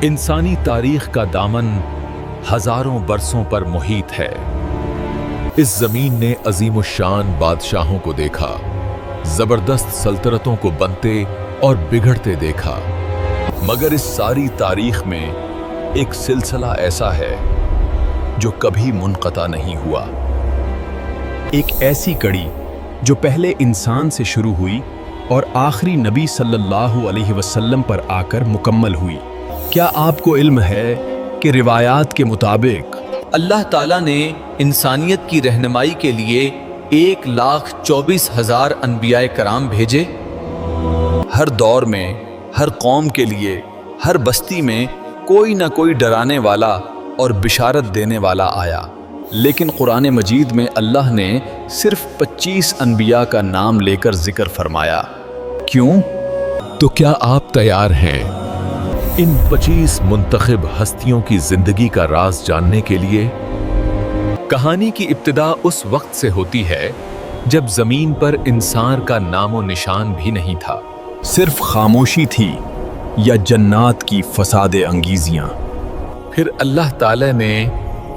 इंसानी तारीख का दामन हजारों बरसों पर मुहीत है। इस जमीन ने अजीमुशान बादशाहों को देखा, जबरदस्त सल्तनतों को बनते और बिगड़ते देखा, मगर इस सारी तारीख में एक सिलसिला ऐसा है जो कभी मुनक़ता नहीं हुआ। एक ऐसी कड़ी जो पहले इंसान से शुरू हुई और आखिरी नबी सल्लल्लाहु अलैहि वसल्लम पर आकर मुकम्मल हुई। क्या आपको इल्म है कि रिवायात के मुताबिक अल्लाह ताला ने इंसानियत की रहनुमाई के लिए 1,24,000 अनबियाए कराम भेजे। हर दौर में, हर कौम के लिए, हर बस्ती में कोई ना कोई डराने वाला और बिशारत देने वाला आया, लेकिन कुरान मजीद में अल्लाह ने सिर्फ 25 अनबिया का नाम लेकर जिक्र फरमाया। क्यों? तो क्या आप तैयार हैं इन 25 मुंतखब हस्तियों की जिंदगी का राज जानने के लिए? कहानी की इब्तिदा उस वक्त से होती है जब जमीन पर इंसान का नामो निशान भी नहीं था। सिर्फ खामोशी थी या जन्नात की फसादे अंगीजियां। फिर अल्लाह ताला ने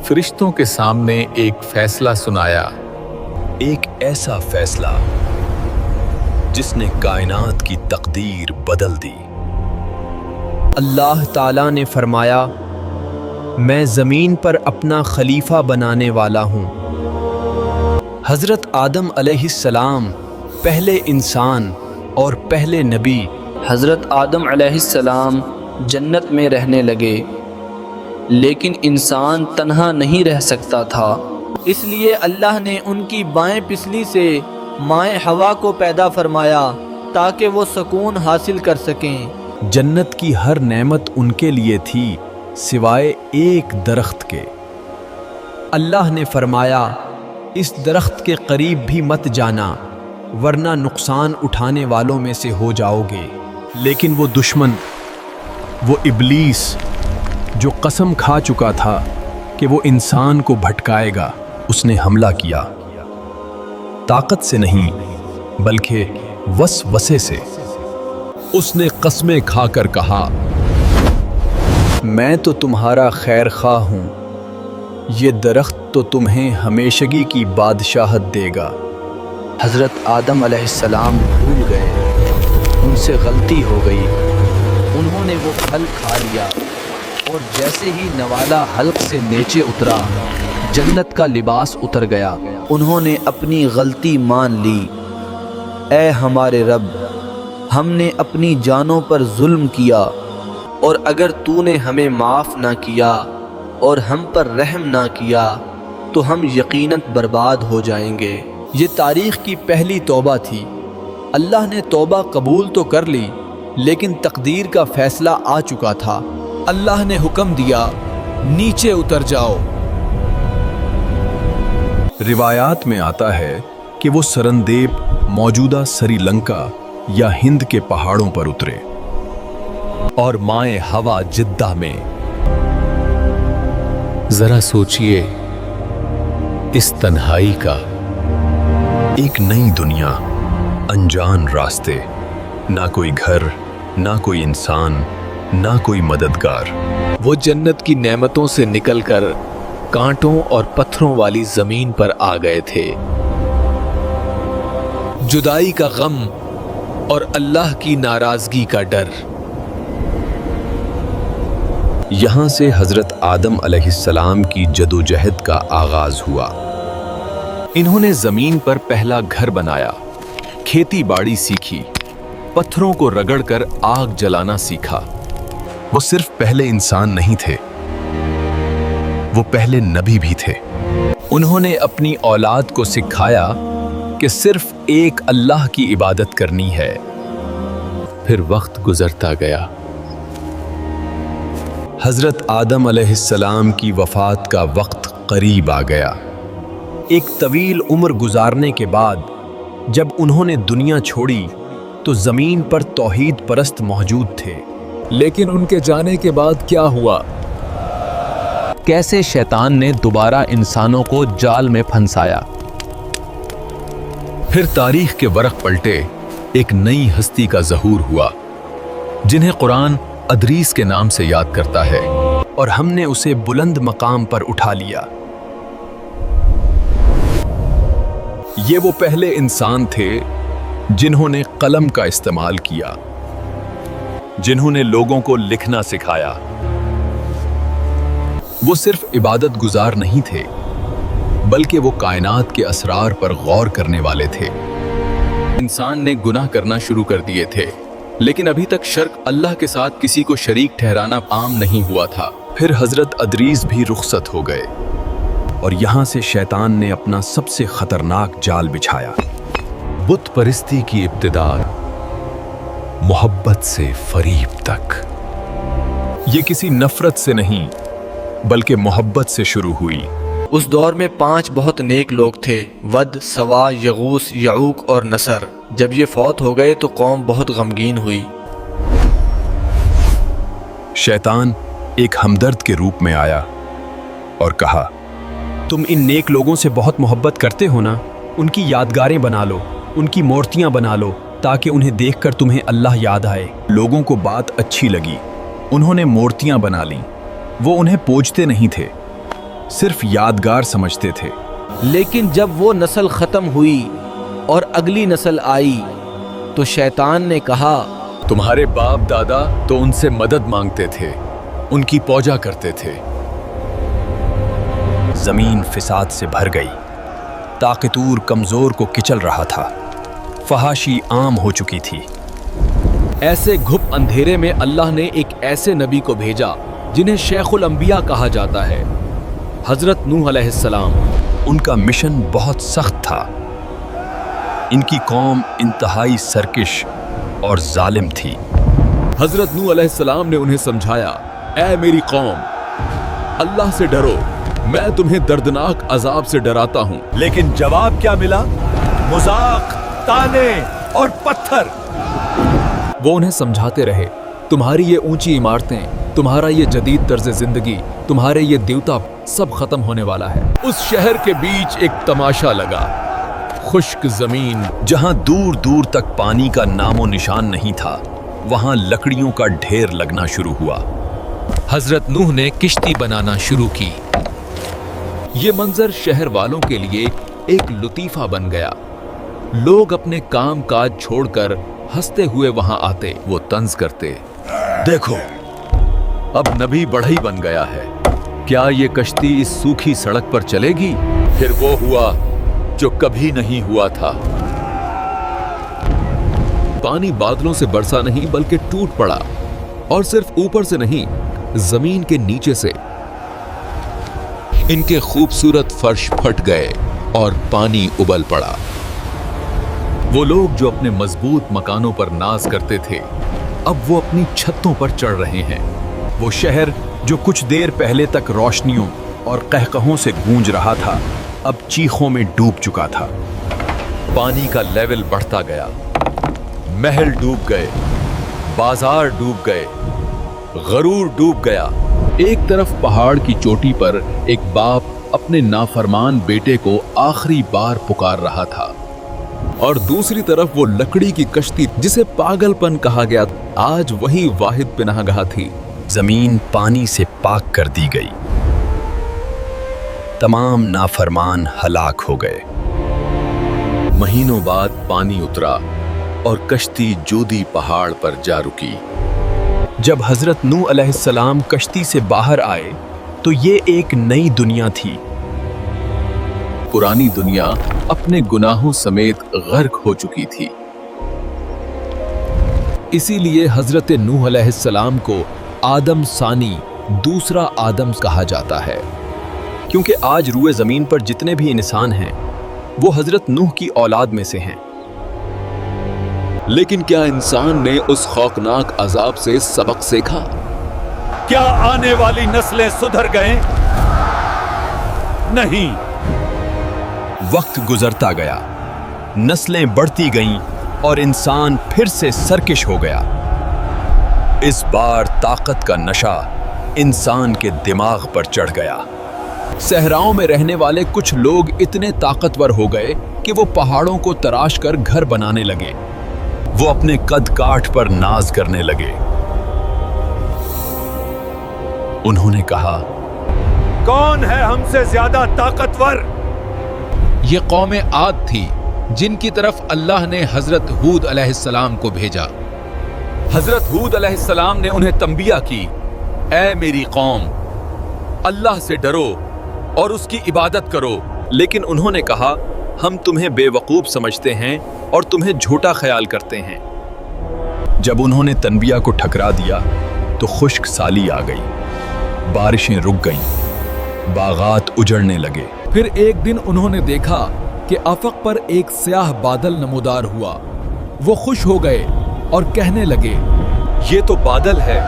फरिश्तों के सामने एक फैसला सुनाया, एक ऐसा फैसला जिसने कायनात की तकदीर बदल दी। अल्लाह ताला ने फरमाया, मैं ज़मीन पर अपना खलीफा बनाने वाला हूँ। हज़रत आदम अलैहिस्सलाम पहले इंसान और पहले नबी। हज़रत आदम अलैहिस्सलाम जन्नत में रहने लगे, लेकिन इंसान तन्हा नहीं रह सकता था, इसलिए अल्लाह ने उनकी बाएं पिसली से माए हवा को पैदा फरमाया ताकि वो सुकून हासिल कर सकें। जन्नत की हर नेमत उनके लिए थी सिवाय एक दरख्त के। अल्लाह ने फरमाया, इस दरख्त के करीब भी मत जाना वरना नुकसान उठाने वालों में से हो जाओगे। लेकिन वो दुश्मन, वो इब्लीस जो कसम खा चुका था कि वो इंसान को भटकाएगा, उसने हमला किया। ताकत से नहीं बल्कि वसवसे से। उसने कस्में खाकर कहा, मैं तो तुम्हारा खैर खा हूँ, ये दरख्त तो तुम्हें हमेशगी की बादशाहत देगा। हज़रत आदम अलैहिस्सलाम भूल गए, उनसे गलती हो गई, उन्होंने वो फल खा लिया और जैसे ही नवाला हल्क से नीचे उतरा, जन्नत का लिबास उतर गया। उन्होंने अपनी गलती मान ली। ऐ हमारे रब, हमने अपनी जानों पर जुल्म किया और अगर तूने हमें माफ़ ना किया और हम पर रहम ना किया तो हम यकीनन बर्बाद हो जाएंगे। ये तारीख़ की पहली तौबा थी। अल्लाह ने तौबा कबूल तो कर ली, लेकिन तकदीर का फैसला आ चुका था। अल्लाह ने हुक्म दिया, नीचे उतर जाओ। रिवायात में आता है कि वो सरंदेब मौजूदा श्रीलंका या हिंद के पहाड़ों पर उतरे और माए हवा जिद्दा में। जरा सोचिए इस तन्हाई का। एक नई दुनिया, अनजान रास्ते, ना कोई घर, ना कोई इंसान, ना कोई मददगार। वो जन्नत की नेमतों से निकलकर कांटों और पत्थरों वाली जमीन पर आ गए थे। जुदाई का गम और अल्लाह की नाराजगी का डर। यहां से हजरत आदम अलैहिस्सलाम की जदोजहद का आगाज हुआ। इन्होंने जमीन पर पहला घर बनाया, खेती बाड़ी सीखी, पत्थरों को रगड़कर आग जलाना सीखा। वो सिर्फ पहले इंसान नहीं थे, वो पहले नबी भी थे। उन्होंने अपनी औलाद को सिखाया कि सिर्फ एक अल्लाह की इबादत करनी है। फिर वक्त गुजरता गया। हजरत आदम अलैहिस्सलाम की वफात का वक्त करीब आ गया। एक तवील उम्र गुजारने के बाद जब उन्होंने दुनिया छोड़ी तो जमीन पर तौहीद परस्त मौजूद थे। लेकिन उनके जाने के बाद क्या हुआ? कैसे शैतान ने दोबारा इंसानों को जाल में फंसाया। फिर तारीख के वरक पलटे, एक नई हस्ती का ज़हूर हुआ जिन्हें कुरान अदरीस के नाम से याद करता है और हमने उसे बुलंद मकाम पर उठा लिया। ये वो पहले इंसान थे जिन्होंने कलम का इस्तेमाल किया, जिन्होंने लोगों को लिखना सिखाया। वो सिर्फ इबादत गुजार नहीं थे, बल्कि वो कायनात के असरार पर गौर करने वाले थे। इंसान ने गुनाह करना शुरू कर दिए थे, लेकिन अभी तक शिर्क, अल्लाह के साथ किसी को शरीक ठहराना आम नहीं हुआ था। फिर हजरत अदरीस भी रुखसत हो गए और यहाँ से शैतान ने अपना सबसे खतरनाक जाल बिछाया। बुत परस्ती की इब्तिदा मोहब्बत से फरीब तक। ये किसी नफरत से नहीं बल्कि मोहब्बत से शुरू हुई। उस दौर में 5 बहुत नेक लोग थे, वद, सवा, यगूस, यऊक और नसर। जब ये फौत हो गए तो कौम बहुत गमगीन हुई। शैतान एक हमदर्द के रूप में आया और कहा, तुम इन नेक लोगों से बहुत मोहब्बत करते हो ना, उनकी यादगारें बना लो, उनकी मूर्तियां बना लो, ताकि उन्हें देखकर तुम्हें अल्लाह याद आए। लोगों को बात अच्छी लगी, उन्होंने मूर्तियां बना लीं। वो उन्हें पूजते नहीं थे, सिर्फ यादगार समझते थे। लेकिन जब वो नस्ल ख़त्म हुई और अगली नस्ल आई तो शैतान ने कहा, तुम्हारे बाप दादा तो उनसे मदद मांगते थे, उनकी पूजा करते थे। जमीन फिसाद से भर गई, ताकतूर कमजोर को किचल रहा था, फहाशी आम हो चुकी थी। ऐसे घुप अंधेरे में अल्लाह ने एक ऐसे नबी को भेजा जिन्हें शेखुल अंबिया कहा जाता है, हजरत नूह अलैहिस्सलाम। उनका मिशन बहुत सख्त था। इनकी कौम इंतहाई सरकिश और जालिम थी। हजरत नूह अलैहिस्सलाम ने उन्हें समझाया, ऐ मेरी कौम, अल्लाह से डरो, मैं तुम्हें दर्दनाक अजाब से डराता हूं। लेकिन जवाब क्या मिला? मजाक, ताने और पत्थर। वो उन्हें समझाते रहे, तुम्हारी ये ऊंची इमारतें, तुम्हारा ये जदीद तर्ज जिंदगी, तुम्हारे ये देवता सब खत्म होने वाला है। उस शहर के बीच एक तमाशा लगा। खुश्क जमीन, जहां दूर दूर तक पानी का नामो निशान नहीं था, वहां लकड़ियों का ढेर लगना शुरू हुआ। हजरत नूह ने किश्ती बनाना शुरू की। ये मंजर शहर वालों के लिए एक लतीफा बन गया। लोग अपने काम काज छोड़कर हंसते हुए वहां आते। वो तंज करते, देखो अब नबी बढ़ई बन गया है, क्या ये कश्ती इस सूखी सड़क पर चलेगी? फिर वो हुआ जो कभी नहीं हुआ था। पानी बादलों से बरसा नहीं बल्कि टूट पड़ा, और सिर्फ ऊपर से नहीं, जमीन के नीचे से। इनके खूबसूरत फर्श फट गए और पानी उबल पड़ा। वो लोग जो अपने मजबूत मकानों पर नाज करते थे, अब वो अपनी छतों पर चढ़ रहे हैं। वो शहर जो कुछ देर पहले तक रोशनियों और कहकहों से गूंज रहा था, अब चीखों में डूब चुका था। पानी का लेवल बढ़ता गया, महल डूब गए, बाजार डूब गए, गरूर डूब गया। एक तरफ पहाड़ की चोटी पर एक बाप अपने नाफरमान बेटे को आखिरी बार पुकार रहा था, और दूसरी तरफ वो लकड़ी की कश्ती जिसे पागलपन कहा गया, आज वही वाहिद पनाहगाह थी। जमीन पानी से पाक कर दी गई। तमाम नाफरमान हलाक हो गए। महीनों बाद पानी उतरा और कश्ती जोदी पहाड़ पर जा रुकी। जब हजरत नूह अलैहिस्सलाम कश्ती से बाहर आए तो ये एक नई दुनिया थी। पुरानी दुनिया अपने गुनाहों समेत गर्क हो चुकी थी। इसीलिए हजरत नूह अलैहिस्सलाम को आदम सानी, दूसरा आदम कहा जाता है, क्योंकि आज रूए जमीन पर जितने भी इंसान हैं वो हजरत नूह की औलाद में से हैं। लेकिन क्या इंसान ने उस खौफनाक अजाब से सबक सीखा? क्या आने वाली नस्लें सुधर गए? नहीं। वक्त गुजरता गया, नस्लें बढ़ती गईं और इंसान फिर से सरकश हो गया। इस बार ताकत का नशा इंसान के दिमाग पर चढ़ गया। सहराओं में रहने वाले कुछ लोग इतने ताकतवर हो गए कि वो पहाड़ों को तराश कर घर बनाने लगे। वो अपने कद काठ पर नाज करने लगे। उन्होंने कहा, कौन है हमसे ज्यादा ताकतवर? ये कौम आद थी जिनकी तरफ अल्लाह ने हजरत हूद अलैहिस्सलाम को भेजा। हजरत हूद अलैहिस्सलाम ने उन्हें तंबिया की, ऐ मेरी कौम, अल्लाह से डरो और उसकी इबादत करो। लेकिन उन्होंने कहा, हम तुम्हें बेवकूफ समझते हैं और तुम्हें झूठा ख्याल करते हैं। जब उन्होंने तनबिया को ठकरा दिया तो खुश्क साली आ गई, बारिशें रुक गईं, बागात उजड़ने लगे। फिर एक दिन उन्होंने देखा कि अफक पर एक स्याह बादल नमूदार हुआ। वो खुश हो गए और कहने लगे, ये तो बादल है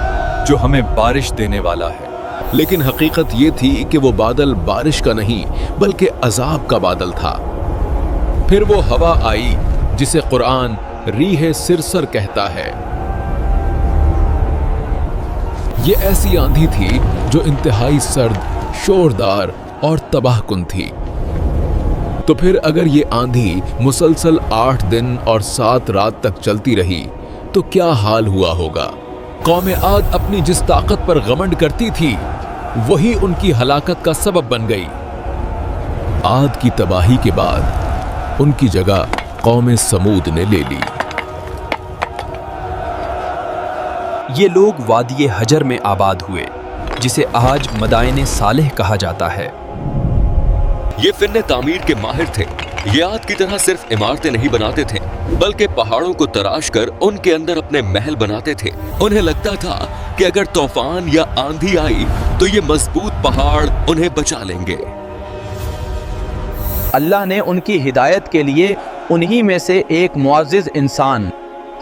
जो हमें बारिश देने वाला है। लेकिन हकीकत ये थी कि वो बादल बारिश का नहीं बल्कि अजाब का बादल था। फिर वो हवा आई जिसे कुरान रीह सिरसर कहता है। ये ऐसी आंधी थी जो इंतहाई सर्द, शोरदार और तबाहकुन थी। तो फिर अगर ये आंधी मुसलसल 8 दिन और 7 रात तक चलती रही तो क्या हाल हुआ होगा। कौम आद अपनी जिस ताकत पर घमंड करती थी वही उनकी हलाकत का सबब बन गई। आद की तबाही के बाद उनकी जगह कौम समूद ने ले ली। ये लोग वादिये हजर में आबाद हुए, जिसे आज मदाइने सालेह कहा जाता है। ये फिन्ने तामीर के माहिर थे। ये आद की तरह सिर्फ इमारतें नहीं बनाते थे बल्कि पहाड़ों को तराश कर उनके अंदर अपने महल बनाते थे। उन्हें लगता था कि अगर तूफान या आंधी आई तो ये मजबूत पहाड़ उन्हें बचा लेंगे। अल्लाह ने उनकी हिदायत के लिए उन्हीं में से एक मुअज़्ज़िज़ इंसान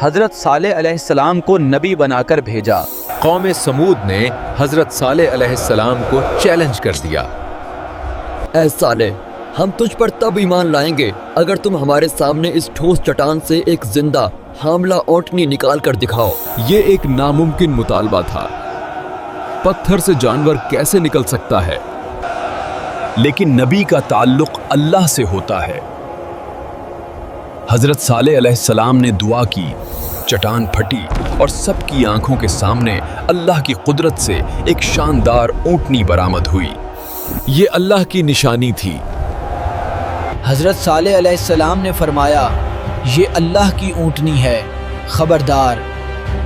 हज़रत सालेह अलैहिस्सलाम को नबी बनाकर भेजा। कौम समूद ने हजरत सालेह अलैहिस्सलाम को चैलेंज कर दिया, ऐ सालेह, हम तुझ पर तब ईमान लाएंगे अगर तुम हमारे सामने इस ठोस चट्टान से एक जिंदा हामला ऊँटनी निकाल कर दिखाओ। ये एक नामुमकिन मुतालबा था। पत्थर से जानवर कैसे निकल सकता है? लेकिन नबी का ताल्लुक अल्लाह से होता है। हजरत सालेह अलैहिस्सलाम ने दुआ की, चट्टान फटी और सबकी आंखों के सामने अल्लाह की कुदरत से एक शानदार ऊँटनी बरामद हुई। ये अल्लाह की निशानी थी। हज़रत सालेह अलैहिस्सलाम ने फरमाया, ये अल्लाह की ऊँटनी है, खबरदार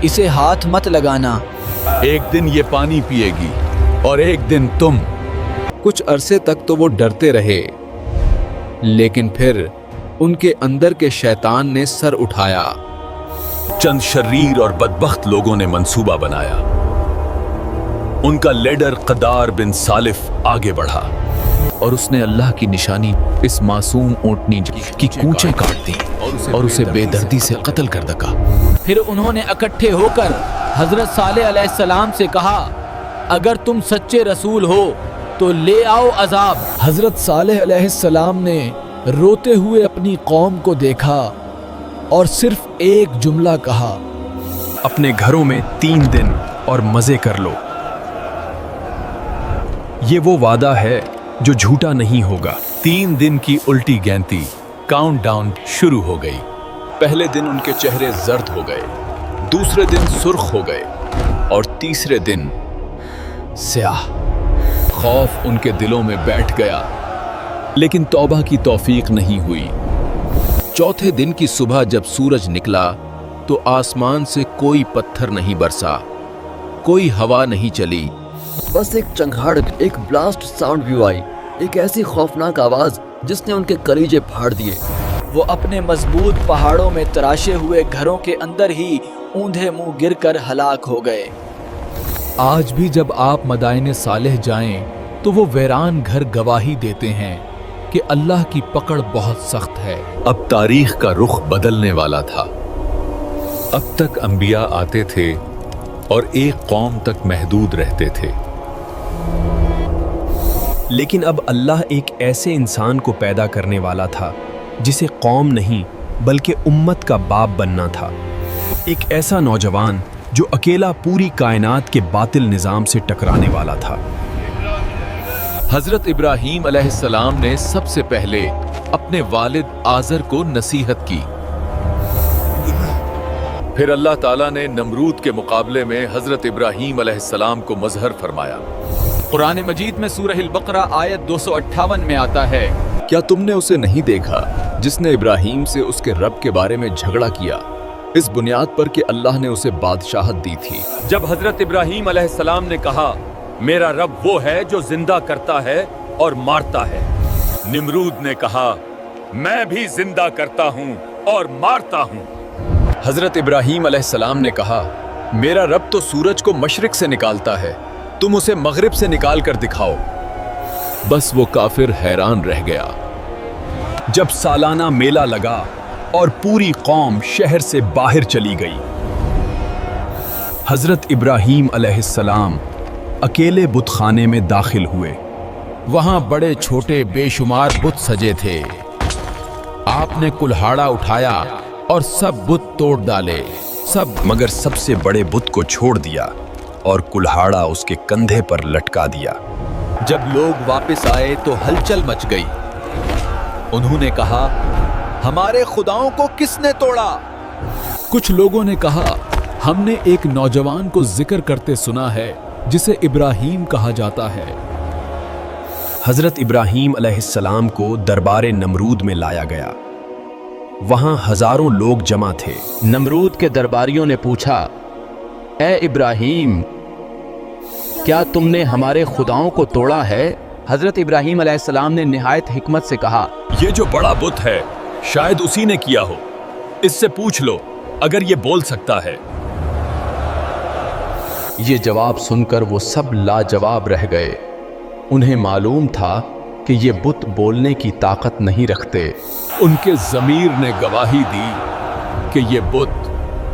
इसे हाथ मत लगाना। एक दिन ये पानी पिएगी और एक दिन तुम। कुछ अरसे तक तो वो डरते रहे, लेकिन फिर उनके अंदर के शैतान ने सर उठाया। चंद शरीर और बदबख्त लोगों ने मंसूबा बनाया। उनका लीडर कदार बिन सालिफ आगे बढ़ा और उसने अल्लाह की निशानी इस मासूम ऊँटनी की कूंचें काट दी और उसे बेदर्दी से कत्ल कर दगा। फिर उन्होंने इकट्ठे होकर हज़रत सालेह अलैहिस्सलाम से कहा, अगर तुम सच्चे रसूल हो तो ले आओ अजाब। हजरत सालेह अलैहिस्सलाम ने रोते हुए अपनी कौम को देखा और सिर्फ एक जुमला कहा, अपने घरों में 3 दिन और मजे कर लो। ये वो वादा है जो झूठा नहीं होगा। 3 दिन की उल्टी गैंती, काउंटडाउन शुरू हो गई। पहले दिन उनके चेहरे जर्द हो गए, दूसरे दिन सुर्ख हो गए और तीसरे दिन स्याह। खौफ उनके दिलों में बैठ गया, लेकिन तौबा की तौफीक नहीं हुई। चौथे दिन की सुबह जब सूरज निकला तो आसमान से कोई पत्थर नहीं बरसा, कोई हवा नहीं चली। बस एक चंगाड़, एक ब्लास्ट साउंड व्यू आई, एक ऐसी खौफनाक आवाज जिसने उनके कलीजे फाड़ दिए। वो अपने मजबूत पहाड़ों में तराशे हुए घरों के अंदर ही ऊंधे मुंह गिरकर हलाक हो गए। आज भी जब आप मदाइने सालेह जाएं तो वो वीरान घर गवाही देते हैं कि अल्लाह की पकड़ बहुत सख्त है। अब तारीख का रुख बदलने वाला था। अब तक अंबिया आते थे और एक कौम तक महदूद रहते थे, लेकिन अब अल्लाह एक ऐसे इंसान को पैदा करने वाला था जिसे कौम नहीं बल्कि उम्मत का बाप बनना था। एक ऐसा नौजवान जो अकेला पूरी कायनात के बातिल निजाम से टकराने वाला था। हजरत इब्राहीम अलैहिस्सलाम ने सबसे पहले अपने वालिद आज़र को नसीहत की। پھر اللہ تعالیٰ نے نمرود کے مقابلے میں حضرت ابراہیم علیہ السلام کو مظہر فرمایا۔ قرآن مجید میں سورہ البقرہ آیت 258 میں آتا ہے، کیا تم نے اسے نہیں دیکھا جس نے ابراہیم سے اس کے رب کے بارے میں جھگڑا کیا، اس بنیاد پر کہ اللہ نے اسے بادشاہت دی تھی؟ جب حضرت ابراہیم علیہ السلام نے کہا میرا رب وہ ہے جو زندہ کرتا ہے اور مارتا ہے، نمرود نے کہا میں بھی زندہ کرتا ہوں اور مارتا ہوں۔ حضرت ابراہیم علیہ السلام نے کہا، میرا رب تو سورج کو مشرق سے نکالتا ہے، تم اسے مغرب سے نکال کر دکھاؤ۔ بس وہ کافر حیران رہ گیا۔ جب سالانہ میلہ لگا اور پوری قوم شہر سے باہر چلی گئی، حضرت ابراہیم علیہ السلام اکیلے بت خانے میں داخل ہوئے۔ وہاں بڑے چھوٹے بے شمار بت سجے تھے۔ آپ نے کلہاڑا اٹھایا اور سب بت توڑ ڈالے، مگر سب سے بڑے بت کو چھوڑ دیا اور کلہاڑا اس کے کندھے پر لٹکا دیا۔ جب لوگ واپس آئے تو ہلچل مچ گئی۔ انہوں نے کہا، ہمارے خداؤں کو کس نے توڑا؟ کچھ لوگوں نے کہا، ہم نے ایک نوجوان کو ذکر کرتے سنا ہے جسے ابراہیم کہا جاتا ہے۔ حضرت ابراہیم علیہ السلام کو دربار نمرود میں لایا گیا۔ وہاں ہزاروں لوگ جمع تھے۔ نمرود کے درباریوں نے پوچھا، اے ابراہیم، کیا تم نے ہمارے خداؤں کو توڑا ہے؟ حضرت ابراہیم علیہ السلام نے نہایت حکمت سے کہا، یہ جو بڑا بت ہے شاید اسی نے کیا ہو، اس سے پوچھ لو اگر یہ بول سکتا ہے۔ یہ جواب سن کر وہ سب لاجواب رہ گئے۔ انہیں معلوم تھا کہ یہ بت بولنے کی طاقت نہیں رکھتے۔ ان کے ضمیر نے گواہی دی کہ یہ بت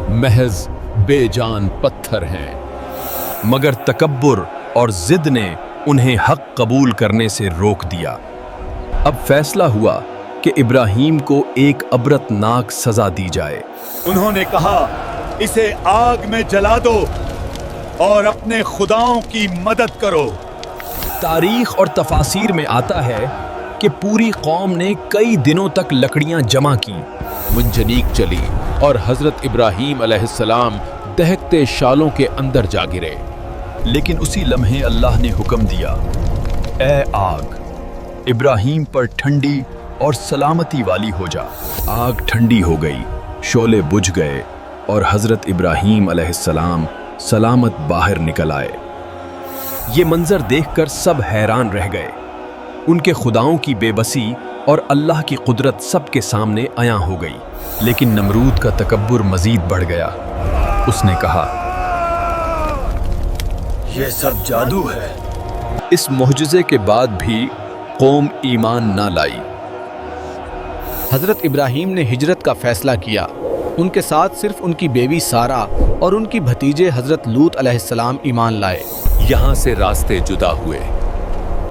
محض بے جان پتھر ہیں۔ مگر تکبر اور ضد نے انہیں حق قبول کرنے سے روک دیا۔ اب فیصلہ ہوا کہ ابراہیم کو ایک عبرتناک سزا دی جائے۔ انہوں نے کہا، اسے آگ میں جلا دو اور اپنے خداؤں کی مدد کرو۔ تاریخ اور تفاسیر میں آتا ہے کہ پوری قوم نے کئی دنوں تک لکڑیاں جمع کیں، منجنیق چلی اور حضرت ابراہیم علیہ السلام دہکتے شالوں کے اندر جا گرے۔ لیکن اسی لمحے اللہ نے حکم دیا، اے آگ، ابراہیم پر ٹھنڈی اور سلامتی والی ہو جا۔ آگ ٹھنڈی ہو گئی، شعلے بجھ گئے اور حضرت ابراہیم علیہ السلام سلامت باہر نکل آئے۔ یہ منظر دیکھ کر سب حیران رہ گئے۔ ان کے خداؤں کی بے بسی اور اللہ کی قدرت سب کے سامنے عیاں ہو گئی۔ لیکن نمرود کا تکبر مزید بڑھ گیا۔ اس نے کہا، یہ سب جادو ہے۔ اس معجزے کے بعد بھی قوم ایمان نہ لائی۔ حضرت ابراہیم نے ہجرت کا فیصلہ کیا۔ ان کے ساتھ صرف ان کی بیوی سارہ اور ان کی بھتیجے حضرت لوط علیہ السلام ایمان لائے۔ یہاں سے راستے جدا ہوئے۔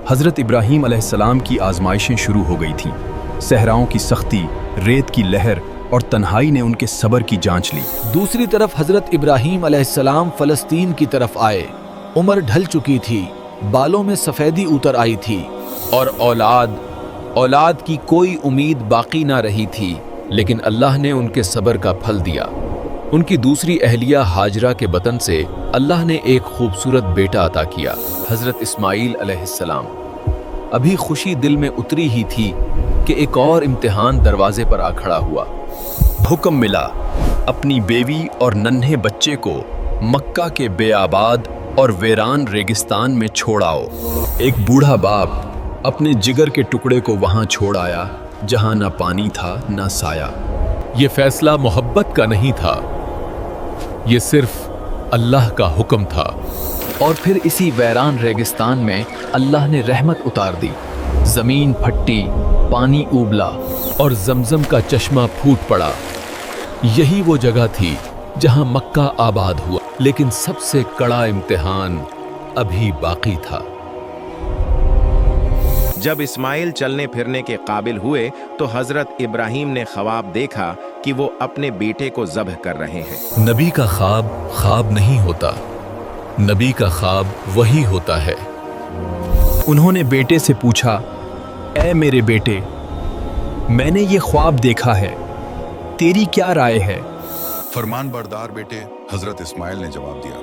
حضرت ابراہیم علیہ السلام کی آزمائشیں شروع ہو گئی تھیں۔ صحراؤں کی سختی، ریت کی لہر اور تنہائی نے ان کے صبر کی جانچ لی۔ دوسری طرف حضرت ابراہیم علیہ السلام فلسطین کی طرف آئے۔ عمر ڈھل چکی تھی، بالوں میں سفیدی اتر آئی تھی اور اولاد کی کوئی امید باقی نہ رہی تھی، لیکن اللہ نے ان کے صبر کا پھل دیا۔ ان کی دوسری اہلیہ ہاجرہ کے بطن سے اللہ نے ایک خوبصورت بیٹا عطا کیا، حضرت اسماعیل علیہ السلام۔ ابھی خوشی دل میں اتری ہی تھی کہ ایک اور امتحان دروازے پر آ کھڑا ہوا۔ حکم ملا، اپنی بیوی اور ننھے بچے کو مکہ کے بے آباد اور ویران ریگستان میں چھوڑ آؤ۔ ایک بوڑھا باپ اپنے جگر کے ٹکڑے کو وہاں چھوڑ آیا جہاں نہ پانی تھا نہ سایہ۔ یہ فیصلہ محبت کا نہیں تھا، یہ صرف اللہ کا حکم تھا۔ اور پھر اسی ویران ریگستان میں اللہ نے رحمت اتار دی۔ زمین پھٹی، پانی اوبلا اور زمزم کا چشمہ پھوٹ پڑا۔ یہی وہ جگہ تھی جہاں مکہ آباد ہوا، لیکن سب سے کڑا امتحان ابھی باقی تھا۔ جب اسماعیل چلنے پھرنے کے قابل ہوئے تو حضرت ابراہیم نے خواب دیکھا کہ وہ اپنے بیٹے کو ذبح کر رہے ہیں۔ نبی کا خواب خواب نہیں ہوتا، نبی کا خواب وہی ہوتا ہے۔ انہوں نے بیٹے سے پوچھا، اے میرے بیٹے، میں نے یہ خواب دیکھا ہے، تیری کیا رائے ہے؟ फरमान बरदार बेटे हजरत इस्माइल ने जवाब दिया,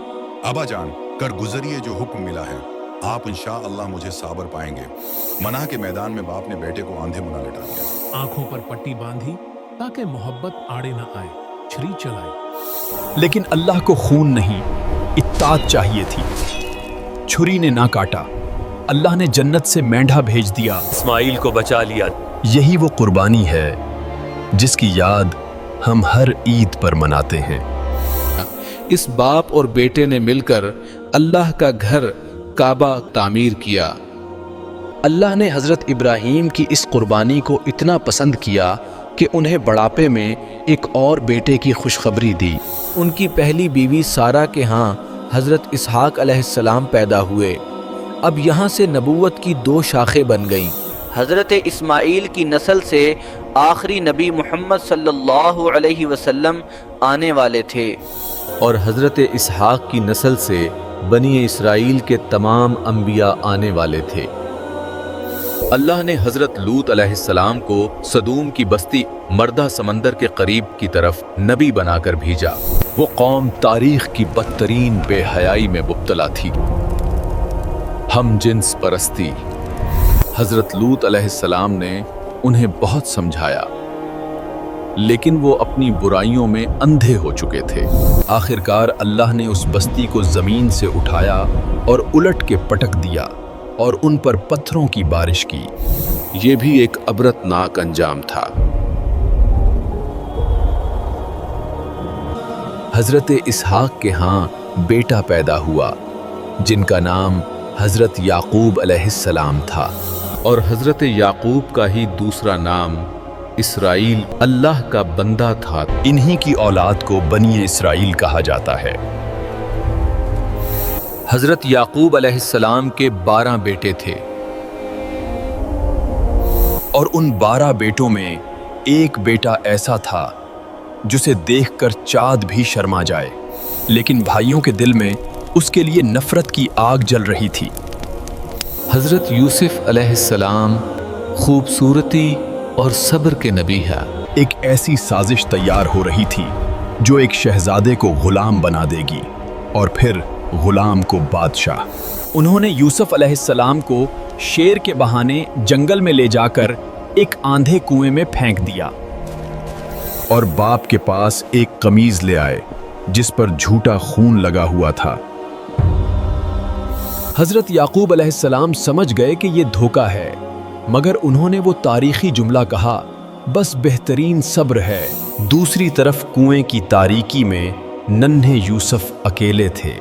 अबा जान कर गुजरिए जो हुक्म मिला है, आप इंशाअल्लाह मुझे साबर पाएंगे। मना के मैदान में बाप ने बेटे को आंधे मुना लिटा दिया। आंखों पर पट्टी बांधी ताकि मोहब्बत आड़े न आए, छुरी चलाई। लेकिन अल्लाह को खून नहीं, इत्तात चाहिए थी। छुरी ने ना काटा, अल्लाह ने जन्नत से मेंढा भेज दिया, इस्माइल को बचा लिया। यही वो कुर्बानी है जिसकी याद हम हर ईद पर मनाते हैं। इस बाप और बेटे ने मिलकर अल्लाह का घर काबा तामीर किया। अल्लाह ने हज़रत इब्राहीम की इस कुर्बानी को इतना पसंद किया कि उन्हें बुढ़ापे में एक और बेटे की खुशखबरी दी। उनकी पहली बीवी सारा के यहाँ हज़रत इसहाक अलैहिस्सलाम पैदा हुए। अब यहाँ से नबूवत की 2 शाखें बन गईं। हज़रत इस्माइल की नस्ल से आखिरी नबी मोहम्मद सल्लल्लाहु अलैहि वसल्लम आने वाले थे और हज़रत इसहाक की नस्ल से बनी इसराइल के तमाम अंबिया आने वाले थे। अल्लाह ने हज़रत लूत अलैहिस्सलाम को सदूम की बस्ती मर्दा समंदर के करीब की तरफ नबी बनाकर भेजा। वो कौम तारीख की बदतरीन बेहयाई में मुब्तला थी, हम जिन्स परस्ती। हज़रत लूत अलैहिस्सलाम ने उन्हें बहुत समझाया, लेकिन वो अपनी बुराइयों में अंधे हो चुके थे। आखिरकार अल्लाह ने उस बस्ती को ज़मीन से उठाया और उलट के पटक दिया और उन पर पत्थरों की बारिश की। ये भी एक अबरतनाक अंजाम था। हज़रत इसहाक के यहाँ बेटा पैदा हुआ जिनका नाम हज़रत याकूब अलैहिस्सलाम था, और हज़रत याकूब का ही दूसरा नाम इसराइल अल्लाह का बंदा था। इन्हीं की औलाद को बनी इसराइल कहा जाता है। हज़रत याकूब अलैहिस्सलाम के 12 बेटे थे और उन 12 बेटों में एक बेटा ऐसा था जिसे देखकर चाँद भी शर्मा जाए, लेकिन भाइयों के दिल में उसके लिए नफरत की आग जल रही थी। हज़रत यूसुफ अलैहिस्सलाम खूबसूरती और सब्र के नबी है। एक ऐसी साजिश तैयार हो रही थी जो एक शहजादे को गुलाम बना देगी और फिर गुलाम को बादशाह। उन्होंने यूसुफ अलैहिस्सलाम को शेर के बहाने जंगल में ले जाकर एक आंधे कुएं में फेंक दिया और बाप के पास एक कमीज ले आए जिस पर झूठा खून लगा हुआ था। हज़रत याकूब अलैहिस्सलाम समझ गए कि ये धोखा है, मगर उन्होंने वो तारीखी जुमला कहा, बस बेहतरीन सब्र है। दूसरी तरफ कुएं की तारीकी में नन्हे यूसुफ अकेले थे,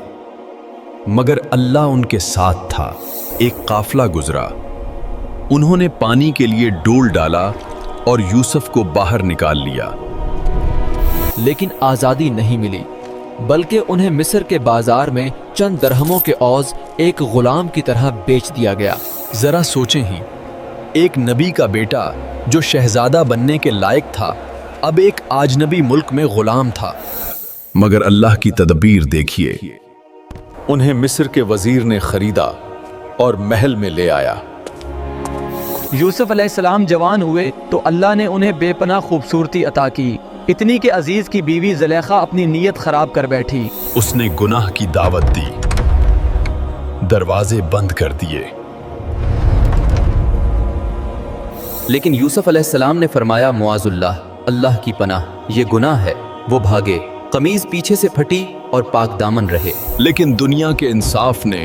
मगर अल्लाह उनके साथ था। एक काफिला गुजरा, उन्होंने पानी के लिए डोल डाला और यूसुफ को बाहर निकाल लिया। लेकिन आज़ादी नहीं मिली, बल्कि उन्हें मिस्र के बाजार में चंद दरहमों के औज़ एक गुलाम की तरह बेच दिया गया। जरा सोचें ही, एक नबी का बेटा जो शहजादा बनने के लायक था, अब एक आजनबी मुल्क में गुलाम था। मगर अल्लाह की तदबीर देखिए, उन्हें मिस्र के वजीर ने खरीदा और महल में ले आया। यूसुफ अलैहिस्सलाम जवान हुए तो अल्लाह ने उन्हें बेपनाह खूबसूरती अता की, इतनी कि अजीज की बीवी ज़ुलेखा अपनी नीयत खराब कर बैठी। उसने गुनाह की दावत दी, दरवाजे बंद कर दिए। लेकिन यूसुफ अलैहिस्सलाम ने फरमाया, मुआज़ुल्लाह, अल्लाह की पनाह, ये गुनाह है। वो भागे, कमीज पीछे से फटी और पाक दामन रहे। लेकिन दुनिया के इंसाफ ने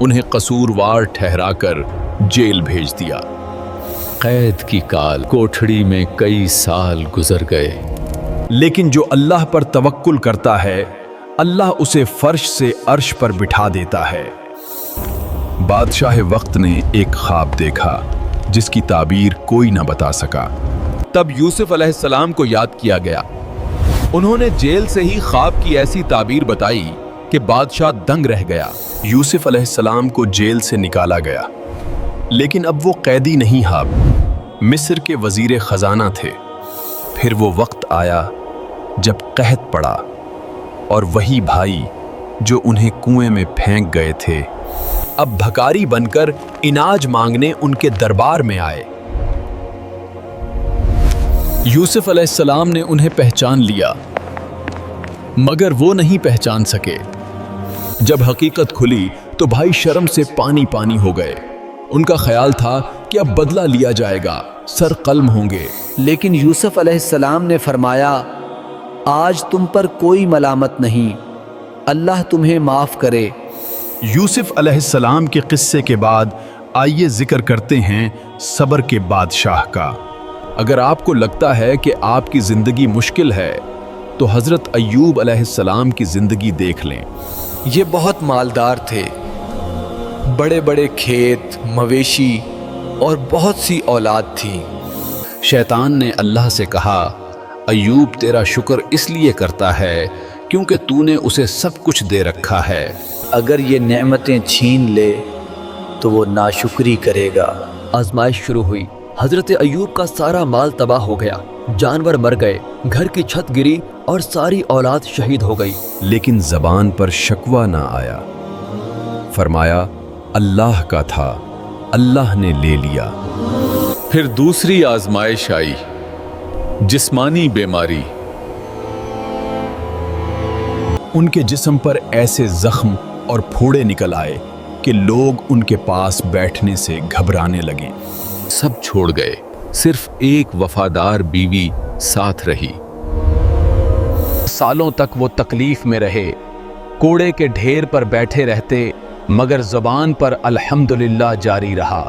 उन्हें कसूरवार ठहराकर जेल भेज दिया। कैद की काल कोठड़ी में कई साल गुजर गए। लेकिन जो अल्लाह पर तवक्कुल करता है, अल्लाह उसे फर्श से अर्श पर बिठा देता है। बादशाह वक्त ने एक ख्वाब देखा जिसकी ताबीर कोई न बता सका। तब यूसुफ अलैहिस्सलाम को याद किया गया। उन्होंने जेल से ही ख्वाब की ऐसी ताबीर बताई कि बादशाह दंग रह गया। यूसुफ अलैहिस्सलाम को जेल से निकाला गया, लेकिन अब वो कैदी नहीं हाब मिस्र के वजीर खजाना थे। फिर वो वक्त आया जब कहत पड़ा और वही भाई जो उन्हें कुएं में फेंक गए थे अब भकारी बनकर इनाज मांगने उनके दरबार में आए। यूसुफ अलैहिस्सलाम ने उन्हें पहचान लिया मगर वो नहीं पहचान सके। जब हकीकत खुली तो भाई शर्म से पानी पानी हो गए। उनका ख्याल था कि अब बदला लिया जाएगा, सर कलम होंगे। लेकिन यूसुफ अलैहिस्सलाम ने फरमाया, आज तुम पर कोई मलामत नहीं, अल्लाह तुम्हें माफ़ करे। यूसुफ अलैहिस्सलाम के किस्से के बाद आइए जिक्र करते हैं सब्र के बादशाह का। अगर आपको लगता है कि आपकी ज़िंदगी मुश्किल है तो हज़रत अय्यूब अलैहिस्सलाम की ज़िंदगी देख लें। ये बहुत मालदार थे, बड़े बड़े खेत, मवेशी और बहुत सी औलाद थी। शैतान ने अल्लाह से कहा, अय्यूब तेरा शुक्र इसलिए करता है क्योंकि तूने उसे सब कुछ दे रखा है। अगर ये नेमतें छीन ले तो वो नाशुक्री करेगा। आजमाइश शुरू हुई। हजरत अय्यूब का सारा माल तबाह हो गया, जानवर मर गए, घर की छत गिरी और सारी औलाद शहीद हो गई। लेकिन ज़बान पर शकवा ना आया। फरमाया, अल्लाह का था, अल्लाह ने ले लिया। फिर दूसरी आजमाइश आई, जिस्मानी बीमारी। उनके जिस्म पर ऐसे जख्म और फोड़े निकल आए कि लोग उनके पास बैठने से घबराने लगे। सब छोड़ गए, सिर्फ एक वफादार बीवी साथ रही। सालों तक वो तकलीफ में रहे, कूड़े के ढेर पर बैठे रहते, मगर ज़बान पर अल्हम्दुलिल्लाह जारी रहा।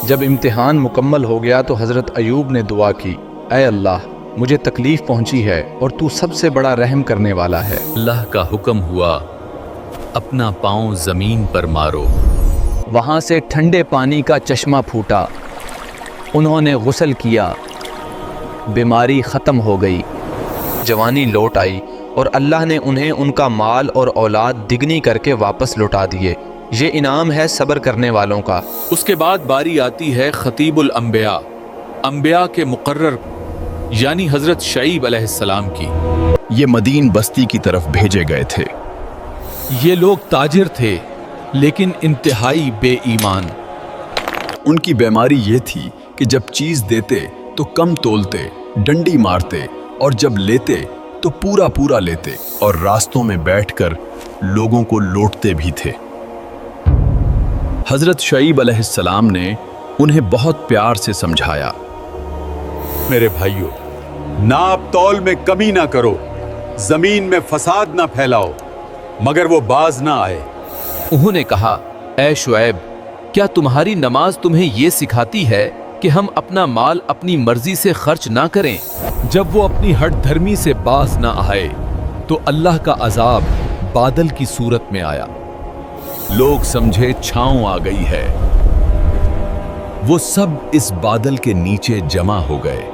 जब इम्तिहान मुकम्मल हो गया तो हज़रत अय्यूब ने दुआ की, ऐ अल्लाह, मुझे तकलीफ पहुंची है और तू सबसे बड़ा रहम करने वाला है। अल्लाह का हुक्म हुआ, अपना पांव जमीन पर मारो। वहाँ से ठंडे पानी का चश्मा फूटा, उन्होंने गुस्ल किया, बीमारी ख़त्म हो गई, जवानी लौट आई और अल्लाह ने उन्हें उनका माल और औलाद दिगनी करके वापस लौटा दिए। ये इनाम है सब्र करने वालों का। उसके बाद बारी आती है खतीबुल अंबिया, अंबिया के मुकर्रर यानी हजरत शईब अलैहिस्सलाम की। ये मदीन बस्ती की तरफ भेजे गए थे। ये लोग ताजिर थे लेकिन इंतहाई बेईमान। उनकी बीमारी ये थी कि जब चीज देते तो कम तोलते, डंडी मारते और जब लेते तो पूरा पूरा लेते और रास्तों में बैठकर लोगों को लौटते भी थे। हजरत शईब अलैहिस्सलाम ने उन्हें बहुत प्यार से समझाया, मेरे भाइयों, नाप तौल में कमी ना करो, जमीन में फसाद ना फैलाओ, मगर वो बाज ना आए। उन्होंने कहा, ऐ शुएब, क्या तुम्हारी नमाज तुम्हें ये सिखाती है कि हम अपना माल अपनी मर्जी से खर्च ना करें? जब वो अपनी हट धर्मी से बाज ना आए तो अल्लाह का अजाब बादल की सूरत में आया। लोग समझे छांव आ गई है। वो सब इस बादल के नीचे जमा हो गए।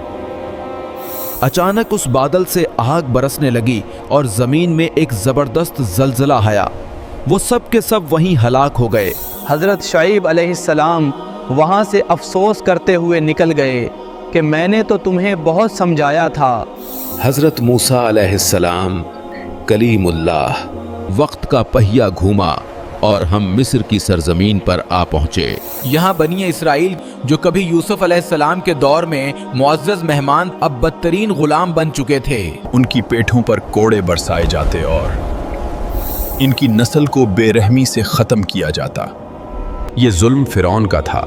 अचानक उस बादल से आग बरसने लगी और जमीन में एक जबरदस्त जलजला आया। वो सब के सब वहीं हलाक हो गए। हज़रत शुएब अलैहिस्सलाम वहाँ से अफसोस करते हुए निकल गए कि मैंने तो तुम्हें बहुत समझाया था। हज़रत मूसा अलैहिस्सलाम कलीमुल्लाह। वक्त का पहिया घूमा और हम मिस्र की सरजमीन पर आ पहुंचे। यहाँ बनी इसराइल जो कभी यूसुफ अलैहिस्सलाम के दौर में मुअज़्ज़ज़ मेहमान अब बदतरीन गुलाम बन चुके थे। उनकी पेठों पर कोड़े बरसाए जाते और इनकी नस्ल को बेरहमी से ख़त्म किया जाता। ये जुल्म फिरौन का था,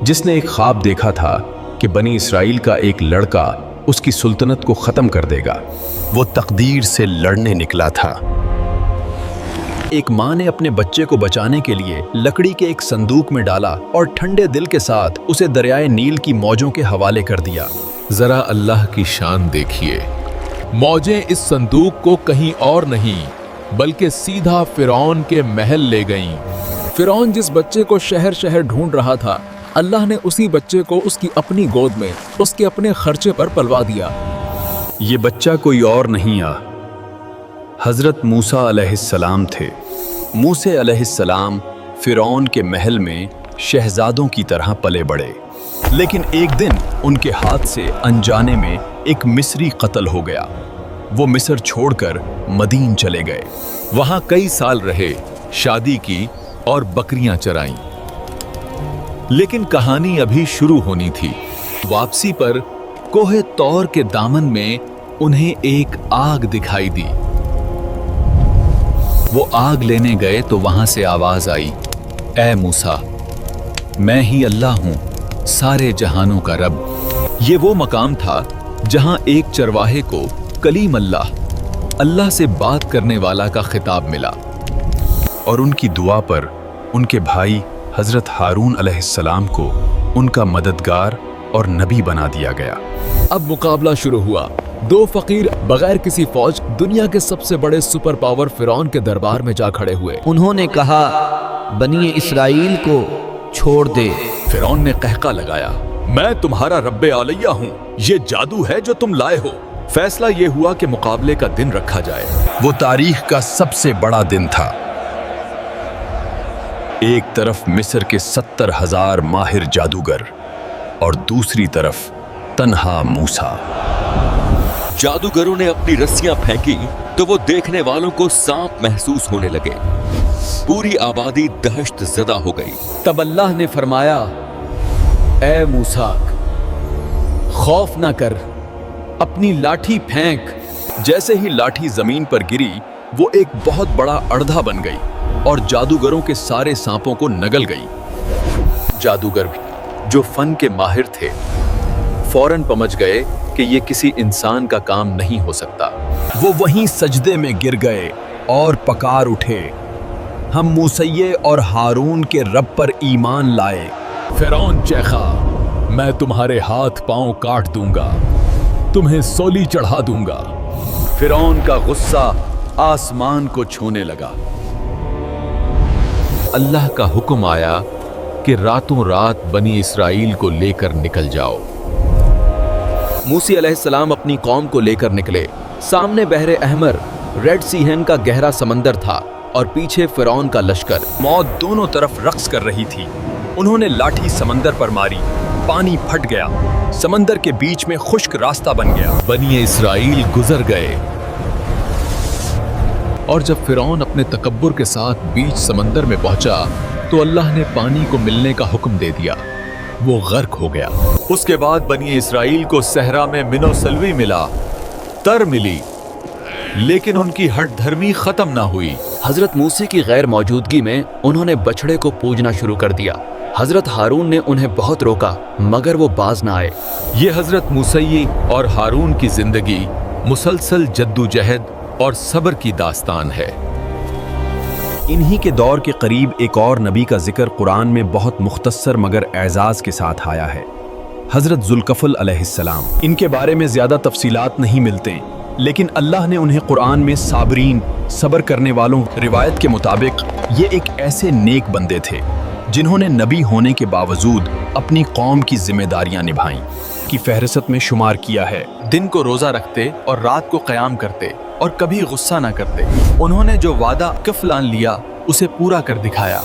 जिसने एक ख्वाब देखा था कि बनी इसराइल का एक लड़का उसकी सुल्तनत को ख़त्म कर देगा। वो तकदीर से लड़ने निकला था। एक माँ ने अपने बच्चे को बचाने के लिए लकड़ी के एक संदूक में डाला और ठंडे दिल के साथ उसे दरियाए नील की मौजों के हवाले कर दिया। जरा अल्लाह की शान देखिए, मौजें इस संदूक को कहीं और नहीं बल्कि सीधा फिरौन के महल ले गईं। फिरौन जिस बच्चे को शहर शहर ढूंढ रहा था, अल्लाह ने उसी बच्चे को उसकी अपनी गोद में उसके अपने खर्चे पर पलवा दिया। ये बच्चा कोई और नहीं हज़रत मूसा अलैहिस्सलाम थे। मूसा अलैहिस्सलाम फिरौन के महल में शहजादों की तरह पले बढ़े, लेकिन एक दिन उनके हाथ से अनजाने में एक मिस्री कत्ल हो गया। वो मिस्र छोड़कर मदीन चले गए। वहां कई साल रहे, शादी की और बकरियां चराईं। लेकिन कहानी अभी शुरू होनी थी। वापसी पर कोहे तौर के दामन में उन्हें एक आग दिखाई दी। وہ آگ لینے گئے تو وہاں سے آواز آئی، اے موسیٰ، میں ہی اللہ ہوں، سارے جہانوں کا رب۔ یہ وہ مقام تھا جہاں ایک چرواہے کو کلیم اللہ سے بات کرنے والا کا خطاب ملا، اور ان کی دعا پر ان کے بھائی حضرت ہارون علیہ السلام کو ان کا مددگار اور نبی بنا دیا گیا۔ اب مقابلہ شروع ہوا۔ دو فقیر بغیر کسی فوج دنیا کے سب سے بڑے سپر پاور فرعون کے دربار میں جا کھڑے ہوئے۔ انہوں نے کہا، بنی اسرائیل کو چھوڑ دے۔ فرعون نے قہقہ لگایا، میں تمہارا رب علیہ ہوں، یہ جادو ہے جو تم لائے ہو۔ فیصلہ یہ ہوا کہ مقابلے کا دن رکھا جائے۔ وہ تاریخ کا سب سے بڑا دن تھا۔ ایک طرف مصر کے 70,000 ماہر جادوگر اور دوسری طرف تنہا موسیٰ۔ جادوگروں نے اپنی رسیاں پھینکی تو وہ دیکھنے والوں کو سانپ محسوس ہونے لگے۔ پوری آبادی دہشت زدہ ہو گئی۔ تب اللہ نے فرمایا، اے موسیٰ، خوف نہ کر، اپنی لاٹھی پھینک۔ جیسے ہی لاٹھی زمین پر گری وہ ایک بہت بڑا اڑدھا بن گئی اور جادوگروں کے سارے سانپوں کو نگل گئی۔ جادوگر بھی جو فن کے ماہر تھے فوراً پمجھ گئے کہ یہ کسی انسان کا کام نہیں ہو سکتا۔ وہ وہیں سجدے میں گر گئے اور پکار اٹھے، ہم موسیٰ اور ہارون کے رب پر ایمان لائے۔ فرعون چیخا، میں تمہارے ہاتھ پاؤں کاٹ دوں گا، تمہیں سولی چڑھا دوں گا۔ فرعون کا غصہ آسمان کو چھونے لگا۔ اللہ کا حکم آیا کہ راتوں رات بنی اسرائیل کو لے کر نکل جاؤ۔ موسیٰ علیہ السلام اپنی قوم کو لے کر نکلے۔ سامنے بحر احمر، ریڈ سی ہین کا گہرا سمندر تھا اور پیچھے فرعون کا لشکر۔ موت دونوں طرف رقص کر رہی تھی۔ انہوں نے لاٹھی سمندر پر ماری، پانی پھٹ گیا، سمندر کے بیچ میں خشک راستہ بن گیا۔ بنی اسرائیل گزر گئے، اور جب فرعون اپنے تکبر کے ساتھ بیچ سمندر میں پہنچا تو اللہ نے پانی کو ملنے کا حکم دے دیا، وہ غرق ہو گیا۔ اس کے بعد بنی اسرائیل کو صحرا میں منو سلوی ملا، تر ملی، لیکن ان کی ہٹ دھرمی ختم نہ ہوئی۔ حضرت موسیٰ کی غیر موجودگی میں انہوں نے بچڑے کو پوجنا شروع کر دیا۔ حضرت ہارون نے انہیں بہت روکا مگر وہ باز نہ آئے۔ یہ حضرت موسیٰ اور ہارون کی زندگی مسلسل جدوجہد اور صبر کی داستان ہے۔ انہی کے دور کے قریب ایک اور نبی کا ذکر قرآن میں بہت مختصر مگر اعزاز کے ساتھ آیا ہے، حضرت ذوالکفل علیہ السلام۔ ان کے بارے میں زیادہ تفصیلات نہیں ملتے، لیکن اللہ نے انہیں قرآن میں صابرین، صبر کرنے والوں، روایت کے مطابق یہ ایک ایسے نیک بندے تھے جنہوں نے نبی ہونے کے باوجود اپنی قوم کی ذمہ داریاں نبھائیں کی فہرست میں شمار کیا ہے۔ دن کو روزہ رکھتے اور رات کو قیام کرتے اور کبھی غصہ نہ کرتے۔ انہوں نے جو وعدہ کفلان لیا اسے پورا کر دکھایا۔